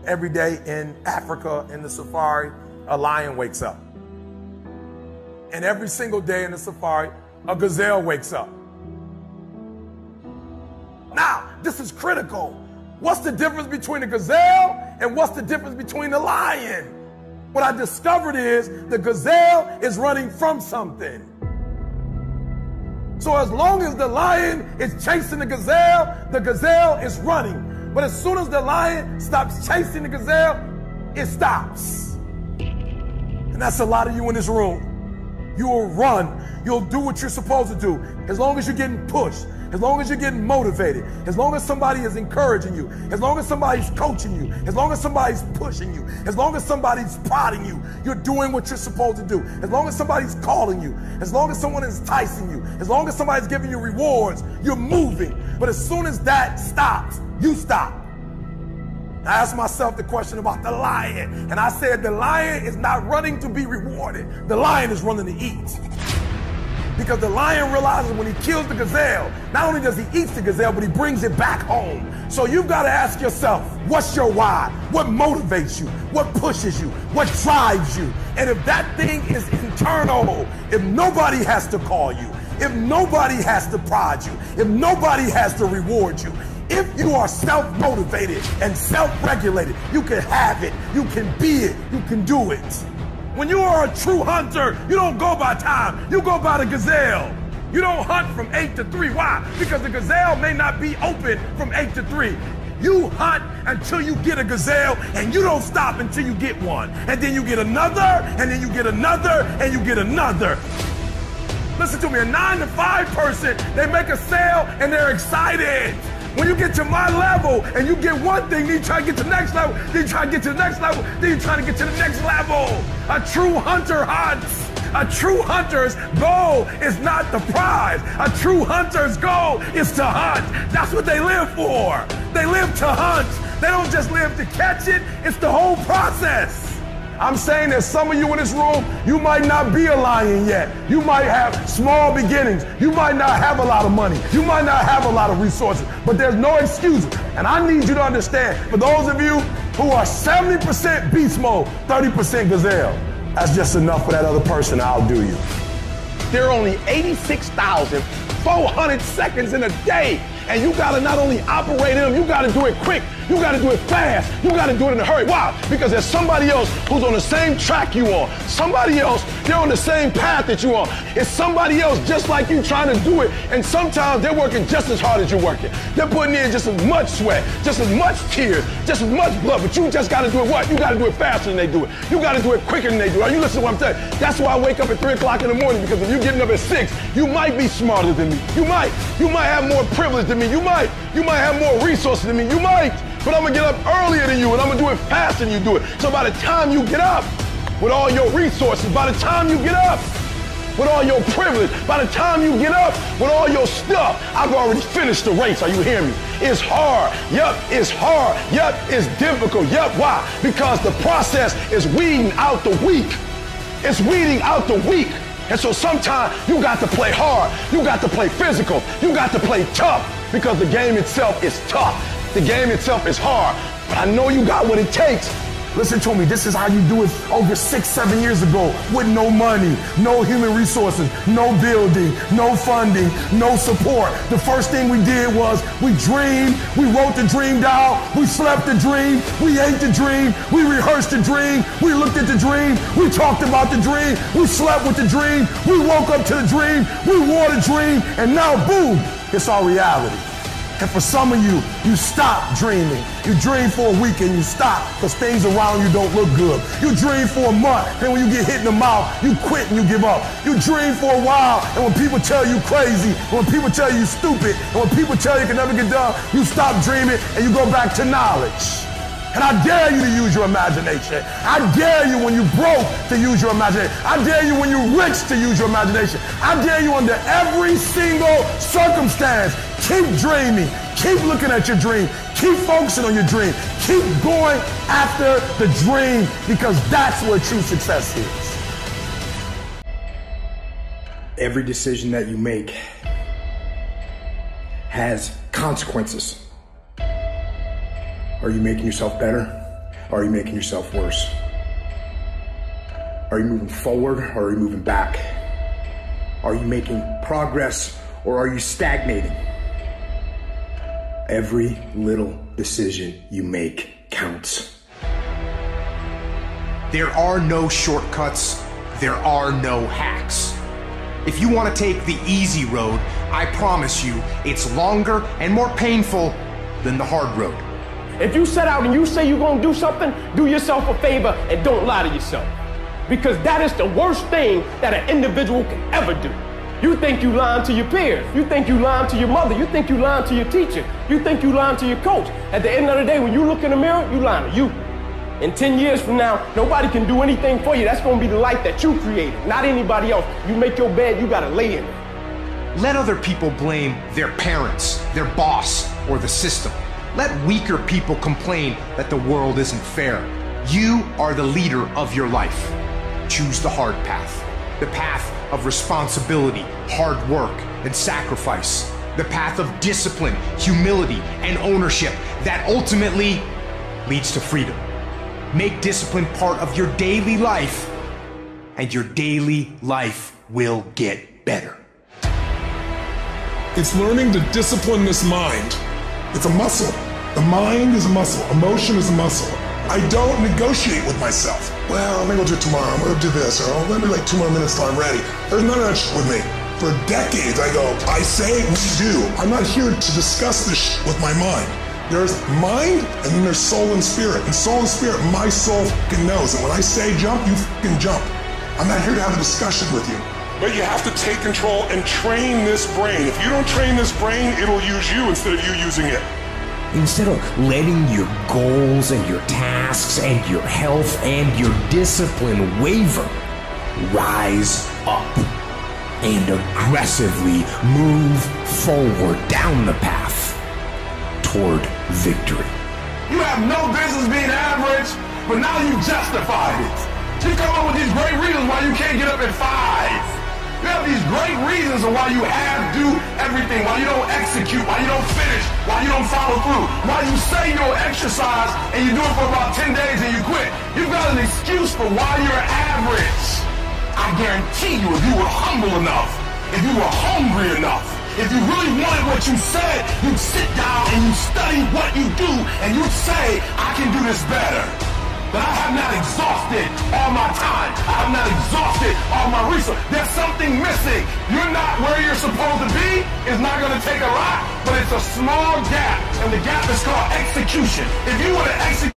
Every day in Africa, in the safari, a lion wakes up. And every single day in the safari, a gazelle wakes up. Now, this is critical. What's the difference between a gazelle and what's the difference between the lion? What I discovered is the gazelle is running from something. So as long as the lion is chasing the gazelle is running. But as soon as the lion stops chasing the gazelle, it stops. And that's a lot of you in this room. You will run. You'll do what you're supposed to do. As long as you're getting pushed, as long as you're getting motivated, as long as somebody is encouraging you, as long as somebody's coaching you, as long as somebody's pushing you, as long as somebody's prodding you, you're doing what you're supposed to do. As long as somebody's calling you, as long as someone is enticing you, as long as somebody's giving you rewards, you're moving. But as soon as that stops, you stop. I asked myself the question about the lion, and I said the lion is not running to be rewarded. The lion is running to eat. Because the lion realizes when he kills the gazelle, not only does he eat the gazelle, but he brings it back home. So you've got to ask yourself, what's your why? What motivates you? What pushes you? What drives you? And if that thing is internal, if nobody has to call you, if nobody has to prod you, if nobody has to reward you, if you are self-motivated and self-regulated, you can have it, you can be it, you can do it. When you are a true hunter, you don't go by time, you go by the gazelle. You don't hunt from 8 to 3. Why? Because the gazelle may not be open from 8 to 3. You hunt until you get a gazelle, and you don't stop until you get one. And then you get another, and then you get another, and you get another. Listen to me, a 9 to 5 person, they make a sale and they're excited. When you get to my level and you get one thing, then you try to get to the next level, then you try to get to the next level, then you try to get to the next level. A true hunter hunts. A true hunter's goal is not the prize. A true hunter's goal is to hunt. That's what they live for. They live to hunt. They don't just live to catch it. It's the whole process. I'm saying that some of you in this room, you might not be a lion yet. You might have small beginnings. You might not have a lot of money. You might not have a lot of resources, but there's no excuses. And I need you to understand, for those of you who are 70% beast mode, 30% gazelle, that's just enough for that other person to outdo you. There are only 86,400 seconds in a day. And you gotta not only operate in them, you gotta do it quick. You gotta do it fast. You gotta do it in a hurry. Why? Because there's somebody else who's on the same track you are. Somebody else, they're on the same path that you are. It's somebody else just like you trying to do it. And sometimes they're working just as hard as you're working. They're putting in just as much sweat, just as much tears, just as much blood. But you just gotta do it what? You gotta do it faster than they do it. You gotta do it quicker than they do it. Are you listening to what I'm saying? That's why I wake up at 3 o'clock in the morning, because if you're getting up at 6, you might be smarter than me. You might have more privilege than me. You might have more resources than me. You might. But I'm gonna get up earlier than you, and I'm gonna do it faster than you do it. So by the time you get up with all your resources, by the time you get up with all your privilege, by the time you get up with all your stuff, I've already finished the race. Are you hearing me? It's hard. Yup, it's hard. Yup, it's difficult. Yup, why? Because the process is weeding out the weak. It's weeding out the weak. And so sometimes you got to play hard. You got to play physical. You got to play tough, because the game itself is tough. The game itself is hard, but I know you got what it takes. Listen to me, this is how you do it over 6-7 years ago, with no money, no human resources, no building, no funding, no support. The first thing we did was we dreamed, we wrote the dream down, we slept the dream, we ate the dream, we rehearsed the dream, we looked at the dream, we talked about the dream, we slept with the dream, we woke up to the dream, we wore the dream, and now boom, it's our reality. And for some of you, you stop dreaming. You dream for a week and you stop because things around you don't look good. You dream for a month, and when you get hit in the mouth, you quit and you give up. You dream for a while, and when people tell you crazy, and when people tell you stupid, and when people tell you can never get done, you stop dreaming and you go back to knowledge. And I dare you to use your imagination. I dare you when you're broke to use your imagination. I dare you when you're rich to use your imagination. I dare you under every single circumstance. Keep dreaming. Keep looking at your dream. Keep focusing on your dream. Keep going after the dream, because that's where true success is. Every decision that you make has consequences. Are you making yourself better? are you making yourself worse? Are you moving forward or are you moving back? Are you making progress or are you stagnating? Every little decision you make counts. There are no shortcuts. There are no hacks. If you want to take the easy road, I promise you it's longer and more painful than the hard road. If you set out and you say you're going to do something, do yourself a favor and don't lie to yourself. Because that is the worst thing that an individual can ever do. You think you lying to your peers. You think you lying to your mother. You think you lying to your teacher. You think you lying to your coach. At the end of the day, when you look in the mirror, you lying to you. In 10 years from now, nobody can do anything for you. That's going to be the life that you created, not anybody else. You make your bed, you got to lay in it. Let other people blame their parents, their boss, or the system. Let weaker people complain that the world isn't fair. You are the leader of your life. Choose the hard path. The path of responsibility, hard work, and sacrifice. The path of discipline, humility, and ownership that ultimately leads to freedom. Make discipline part of your daily life, and your daily life will get better. It's learning to discipline this mind. It's a muscle. The mind is a muscle. Emotion is a muscle. I don't negotiate with myself. Well, I'm gonna go do it tomorrow. I'm gonna do this, or I'm gonna be like 2 more minutes till I'm ready. There's none of that shit with me. For decades, I go, I say, we do. I'm not here to discuss this shit with my mind. There's mind, and then there's soul and spirit. And soul and spirit, my soul fucking knows. And when I say jump, you fucking jump. I'm not here to have a discussion with you. But you have to take control and train this brain. If you don't train this brain, it'll use you instead of you using it. Instead of letting your goals and your tasks and your health and your discipline waver, rise up and aggressively move forward down the path toward victory. You have no business being average, but now you justified it. You come up with these great reasons why you can't get up at 5. You have these great reasons of why you do everything, why you don't execute, why you don't finish, why you don't follow through, why you say you'll exercise and you do it for about 10 days and you quit. You've got an excuse for why you're average. I guarantee you, if you were humble enough, if you were hungry enough, if you really wanted what you said, you'd sit down and you'd study what you do and you'd say, I can do this better. But I have not exhausted all my time. I have not exhausted all my resources. There's something missing. You're not where you're supposed to be. It's not going to take a lot, but it's a small gap. And the gap is called execution. If you were to execute